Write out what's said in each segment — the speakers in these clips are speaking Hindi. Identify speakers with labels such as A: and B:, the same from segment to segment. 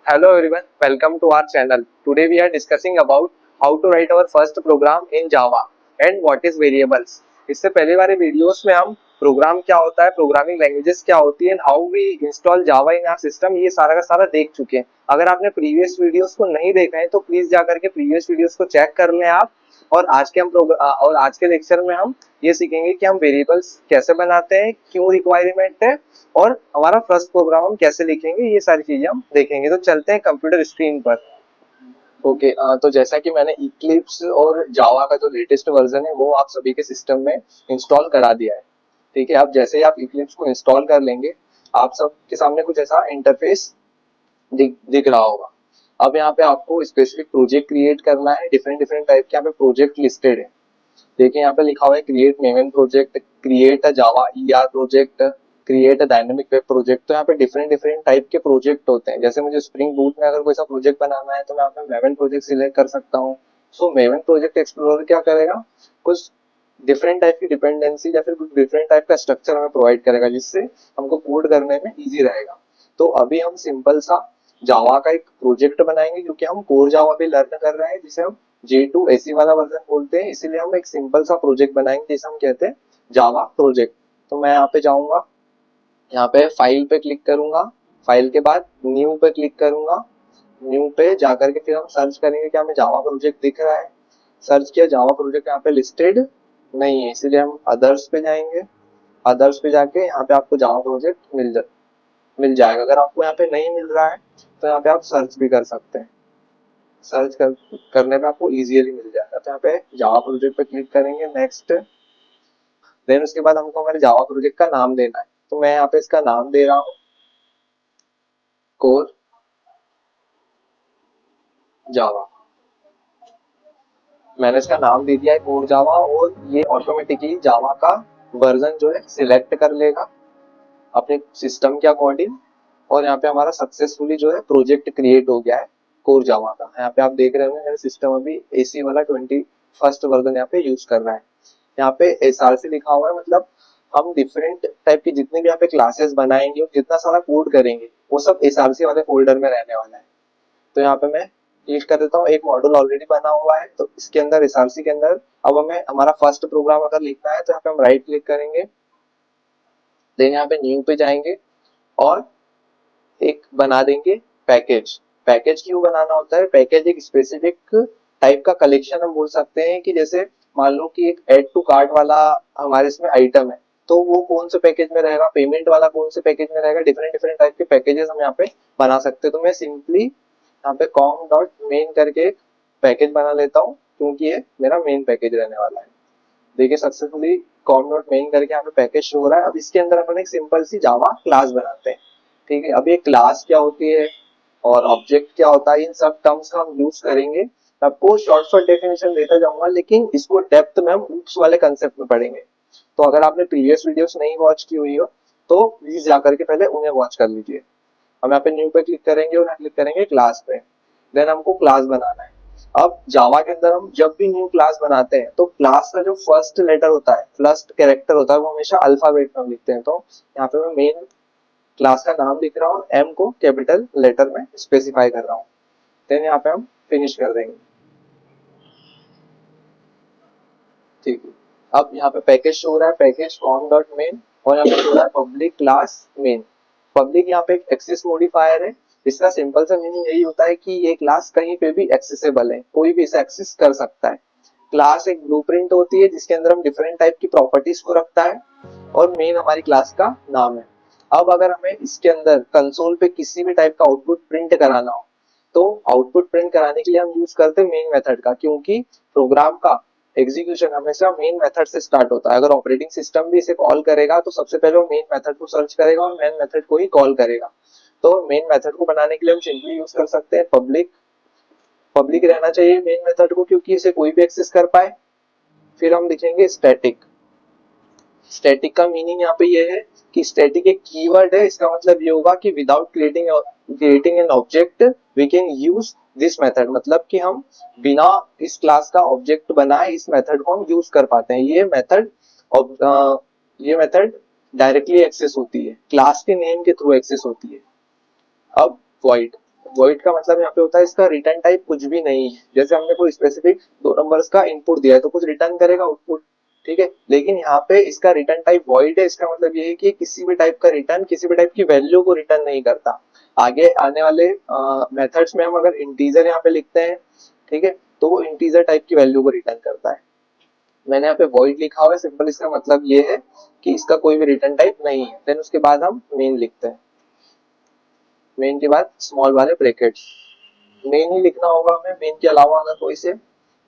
A: Hello everyone, welcome to our channel. Today we are discussing about how to write our first program in Java and what is variables. इससे पहले वाले वीडियोस में हम प्रोग्राम क्या होता है, प्रोग्रामिंग लैंग्वेजेस क्या होती है, how we install Java in our system, ये सारा का सारा देख चुके हैं. अगर आपने प्रीवियस वीडियोस को नहीं देखा है तो प्लीज जाकर के प्रीवियस वीडियोस को चेक कर लें आप. और आज के लेक्चर में हम ये सीखेंगे कि हम वेरिएबल्स कैसे बनाते हैं, क्यों रिक्वायरमेंट है और हमारा फर्स्ट प्रोग्राम हम कैसे लिखेंगे, ये सारी चीजें हम देखेंगे. तो चलते हैं कंप्यूटर स्क्रीन पर. ओके तो जैसा कि मैंने इक्लिप्स और जावा का जो लेटेस्ट वर्जन है वो आप सभी के सिस्टम में इंस्टॉल करा दिया है. ठीक है, अब जैसे ही आप इक्लिप्स को इंस्टॉल कर लेंगे आप सबके सामने कुछ ऐसा इंटरफेस दिख रहा होगा. अब यहाँ पे आपको स्पेसिफिक प्रोजेक्ट क्रिएट करना है. डिफरेंट डिफरेंट टाइप के यहाँ पे प्रोजेक्ट लिस्टेड है. देखिए यहाँ पे लिखा हुआ है create maven project, create a Java ER project, create a dynamic web project. तो यहाँ पे डिफरेंट डिफरेंट टाइप के प्रोजेक्ट होते हैं. जैसे मुझे स्प्रिंग बूट में अगर कोई सा प्रोजेक्ट बनाना है तो मैं यहाँ पे मेवन प्रोजेक्ट सिलेक्ट कर सकता हूँ. सो मेवन प्रोजेक्ट एक्सप्लोरर क्या करेगा, कुछ डिफरेंट टाइप की डिपेंडेंसी या फिर कुछ डिफरेंट टाइप का स्ट्रक्चर हमें प्रोवाइड करेगा जिससे हमको कोड करने में इजी रहेगा. तो अभी हम सिंपल सा जावा का एक प्रोजेक्ट बनाएंगे क्योंकि हम कोर जावा भी लर्न कर रहे हैं जिसे हम J2 एसी वाला वर्जन बोलते हैं. इसीलिए हम एक सिंपल सा प्रोजेक्ट बनाएंगे जिसे हम कहते हैं जावा प्रोजेक्ट. तो मैं यहाँ पे जाऊंगा, यहाँ पे फाइल पे क्लिक करूंगा, फाइल के बाद न्यू पे क्लिक करूंगा. न्यू पे जाकर के फिर हम सर्च करेंगे कि हमें जावा प्रोजेक्ट दिख रहा है. सर्च किया, जावा प्रोजेक्ट यहाँ पे लिस्टेड नहीं है इसीलिए हम अदर्स पे जाएंगे. अदर्स पे जाके यहाँ पे आपको जावा प्रोजेक्ट मिल जाएगा. अगर आपको यहाँ पे नहीं मिल रहा है तो यहाँ पे आप सर्च भी कर सकते हैं. करने में आपको इजीली मिल जाएगा. तो यहाँ पे जावा प्रोजेक्ट पे क्लिक करेंगे, नेक्स्ट. देन उसके बाद हमको हमारे जावा प्रोजेक्ट का नाम देना है. तो मैं यहाँ पे इसका नाम दे रहा हूँ कोर जावा. मैंने इसका नाम दे दिया है कोर जावा और ये ऑटोमेटिकली जावा का वर्जन जो है सिलेक्ट कर लेगा अपने सिस्टम के अकॉर्डिंग. और यहाँ पे हमारा सक्सेसफुली जो है प्रोजेक्ट क्रिएट हो गया है कोर जावा का. यहाँ पे आप देख रहे होंगे मेरा सिस्टम अभी एसी वाला 21st वर्जन यहाँ पे यूज कर रहा है. यहाँ पे एसआरसी लिखा हुआ है, मतलब हम डिफरेंट टाइप की जितने भी यहाँ पे क्लासेस बनाएंगे और जितना सारा कोड करेंगे वो सब एसआरसी वाले फोल्डर में रहने वाला है. तो यहाँ पे मैं क्लिक कर देता हूँ. एक मॉड्यूल ऑलरेडी बना हुआ है तो इसके अंदर एसआरसी के अंदर अब हमें हमारा फर्स्ट प्रोग्राम अगर लिखना है तो यहाँ पे हम राइट क्लिक करेंगे. देन यहाँ पे न्यू पे जाएंगे और एक बना देंगे पैकेज. पैकेज क्यों बनाना होता है, पैकेज एक स्पेसिफिक टाइप का कलेक्शन हम बोल सकते हैं कि जैसे मान लो कि एक ऐड टू कार्ट वाला हमारे इसमें आइटम है तो वो कौन से पैकेज में रहेगा, पेमेंट वाला कौन से पैकेज में रहेगा. डिफरेंट डिफरेंट टाइप के पैकेजेस हम यहाँ पे बना सकते हैं. तो मैं सिंपली यहाँ पे कॉम डॉट मेन करके एक पैकेज बना लेता हूँ क्योंकि ये मेरा मेन पैकेज रहने वाला है. देखिए सक्सेसफुली कॉम डॉट मेन करके यहाँ पे पैकेज शो हो रहा है. अब इसके अंदर अपन एक सिंपल सी जावा क्लास बनाते हैं. ठीक है, अब ये क्लास क्या होती है और ऑब्जेक्ट क्या होता है, इन सब टर्म्स का हम यूज करेंगे. आपको शॉर्ट शॉर्ट डेफिनेशन देता जाऊंगा लेकिन इसको डेप्थ में हम ऊप्स वाले कंसेप्ट में पढ़ेंगे. तो अगर आपने प्रीवियस वीडियोस नहीं वॉच की हुई हो तो प्लीज जाकर के पहले उन्हें वॉच कर लीजिए. हम यहाँ पे न्यू पे क्लिक करेंगे और यहाँ क्लिक करेंगे क्लास पे. देन हमको क्लास बनाना है. अब जावा के अंदर हम जब भी न्यू क्लास बनाते हैं तो क्लास का जो फर्स्ट लेटर होता है, फर्स्ट कैरेक्टर होता है, वो हमेशा अल्फाबेट में हम लिखते हैं. तो यहाँ पे मैं मेन क्लास का नाम लिख रहा हूँ, एम को कैपिटल लेटर में स्पेसिफाई कर रहा हूँ. देन यहाँ पे हम फिनिश कर देंगे. ठीक है, अब यहाँ पे पैकेज शो हो रहा है, पैकेज कॉम डॉट मेन, और यहाँ पे शो रहा है पब्लिक क्लास मेन. पब्लिक यहाँ पे एक एक्सेस मॉडिफायर है. इसका सिंपल सा मीनिंग यही होता है कि ये क्लास कहीं पे भी एक्सेसिबल है, कोई भी इसे एक्सेस कर सकता है. क्लास एक ब्लूप्रिंट होती है जिसके अंदर हम डिफरेंट टाइप की प्रॉपर्टीज को रखता है और मेन हमारी क्लास का नाम है. अब अगर हमें इसके अंदर कंसोल पे किसी भी टाइप का आउटपुट प्रिंट कराना हो तो आउटपुट प्रिंट कराने के लिए हम यूज करते हैं मेन मेथड का, क्योंकि प्रोग्राम का एग्जीक्यूशन हमेशा मेन मेथड से स्टार्ट होता है. अगर ऑपरेटिंग सिस्टम भी इसे कॉल करेगा तो सबसे पहले वो मेन मेथड को सर्च करेगा और मेन मेथड को ही कॉल करेगा. तो मेन मेथड को बनाने के लिए हम सिंपली यूज कर सकते हैं पब्लिक. पब्लिक रहना चाहिए मेन मेथड को क्योंकि इसे कोई भी एक्सेस कर पाए. फिर हम लिखेंगे स्टैटिक. स्टैटिक का मीनिंग यहाँ पे ये है कि स्टैटिक एक कीवर्ड है. इसका मतलब ये होगा कि without creating an object we can use this method. मतलब कि हम बिना इस क्लास का ऑब्जेक्ट बनाए इस मेथड को हम यूज कर पाते हैं. ये मेथड डायरेक्टली एक्सेस होती है, क्लास के नेम के थ्रू एक्सेस होती है. अब void वॉइड का मतलब यहाँ पे होता है इसका रिटर्न टाइप कुछ भी नहीं है। जैसे हमने कोई स्पेसिफिक 2 नंबर्स का इनपुट दिया है तो कुछ रिटर्न करेगा आउटपुट, ठीक है। लेकिन यहाँ पे इसका रिटर्न टाइप वॉइड है, इसका मतलब ये है कि किसी भी टाइप का रिटर्न किसी भी टाइप की वैल्यू को रिटर्न नहीं करता। आगे आने वाले मेथड्स में हम अगर इंटीजर यहाँ पे लिखते हैं, ठीक है, तो वो इंटीजर टाइप की वैल्यू को रिटर्न करता है। मैंने यहाँ पे वॉइड लिखा हुआ है, सिंपल इसका मतलब ये है कि इसका कोई भी रिटर्न टाइप नहीं है। देन उसके बाद हम मेन लिखते हैं, मेन के बाद स्मॉल वाले ब्रैकेट। मेन ही लिखना होगा हमें, मेन के अलावा अगर कोई से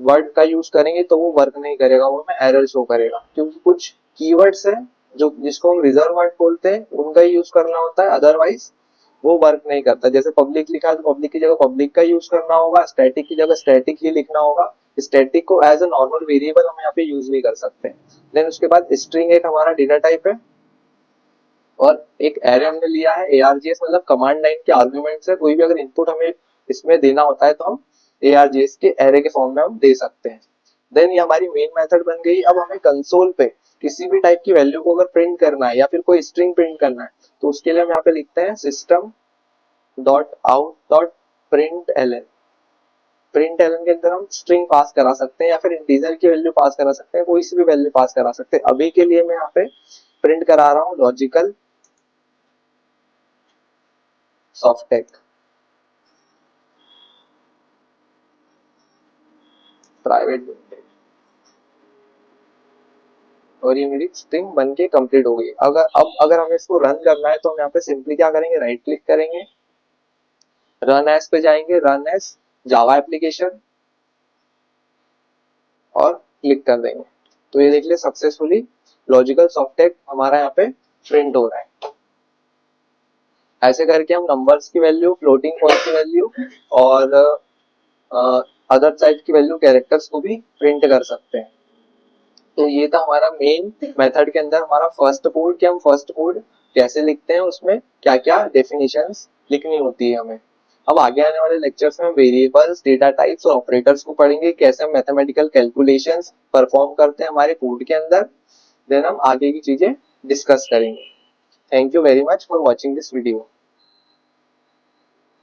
A: वर्ड का यूज करेंगे तो वो वर्क नहीं करेगा, वो हमें एरर शो करेगा, क्योंकि कुछ कीवर्ड्स है जो जिसको हम रिजर्व वर्ड बोलते हैं उनका ही यूज करना होता है, अदरवाइज वो वर्क नहीं करता। जैसे पब्लिक लिखा है तो पब्लिक की जगह पब्लिक का यूज करना होगा, स्टैटिक की जगह स्टैटिक ही लिखना होगा। स्टैटिक को एज अ नॉर्मल वेरिएबल हम यहाँ पे यूज भी कर सकते हैं। देन उसके बाद स्ट्रिंग एक हमारा डेटा टाइप है, और एक एरे हमने लिया है ARGS, मतलब कमांड लाइन के आर्गुमेंट है। कोई भी अगर इनपुट हमें इसमें देना होता है तो हम ARGS के एरे के फॉर्म में हम दे सकते हैं। देन ये हमारी मेन मेथड बन गई। अब हमें कंसोल पे किसी भी टाइप की वैल्यू को अगर प्रिंट करना है या फिर कोई स्ट्रिंग प्रिंट करना है तो उसके लिए हम यहाँ पे लिखते हैं system dot out dot print L. Print L के अंदर हम स्ट्रिंग पास करा सकते हैं या फिर इंटीजर की वैल्यू पास करा सकते हैं, कोई सी भी वैल्यू पास करा सकते हैं। अभी के लिए मैं यहाँ पे प्रिंट करा रहा हूँ लॉजिकल सॉफ्टेक प्राइवेट लिमिटेड, और ये मेरी स्ट्रिंग बन के कंप्लीट हो गई। अगर हमें इसको रन करना है तो हम यहाँ पे सिंपली क्या करेंगे, राइट क्लिक करेंगे, रन एज पे जाएंगे, रन एज जावा एप्लीकेशन, और क्लिक कर देंगे। तो ये देख लिया सक्सेसफुली लॉजिकल सॉफ्टेक हमारा यहाँ पे प्रिंट हो रहा है। ऐसे करके हम नंबर्स की वैल्यू, फ्लोटिंग पॉइंट की वैल्यू, और अदर टाइप की वैल्यू, कैरेक्टर्स को भी प्रिंट कर सकते हैं। तो ये था हमारा मेन मेथड के अंदर हमारा फर्स्ट कोड, कि हम फर्स्ट कोड कैसे लिखते हैं, उसमें क्या क्या डेफिनेशंस लिखनी होती है हमें। अब आगे आने वाले लेक्चर्स में वेरिएबल्स, डेटा टाइप्स और ऑपरेटर्स को पढ़ेंगे, कैसे हम मैथमेटिकल कैलकुलेशंस परफॉर्म करते हैं हमारे कोड के अंदर। देन हम आगे की चीजें डिस्कस करेंगे। Thank you very much for watching this video.